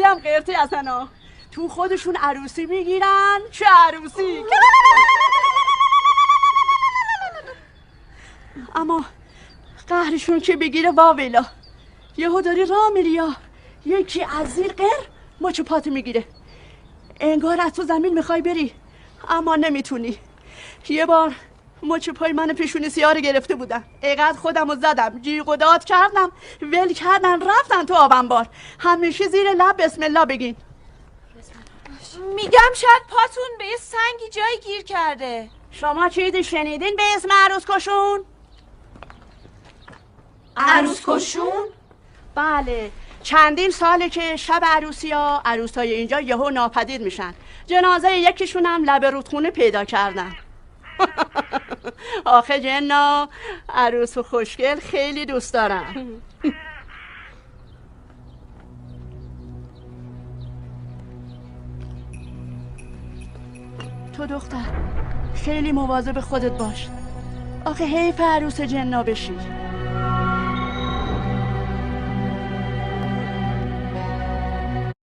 هم قرتی اصلا تو خودشون عروسی میگیرن. چه عروسی؟ اما قهرشون که بگیره واویلا، یهو داری راه میری یا یکی از زیر قهر مچ پات میگیره، انگار از تو زمین میخوای بری اما نمیتونی. یه بار مچ پای من پیشونی سیاه گرفته بودن، اینقدر خودمو زدم جیغ و داد کردم، ول کردن رفتن تو آبنبار. همیشه زیر لب بسم الله بگین. میگم شاید پاتون به یه سنگی جای گیر کرده. شما چیزی شنیدین به اسم عروس کشون؟ عروس کشون؟ بله، چندین ساله که شب عروسی ها عروسای اینجا یهو ناپدید میشن. جنازه یکیشون هم لب رودخونه پیدا کردن. آخه جنا عروس و خوشگل خیلی دوست دارم. تو دختر خیلی مواظب خودت باش، آخه حیف عروس جنا بشی.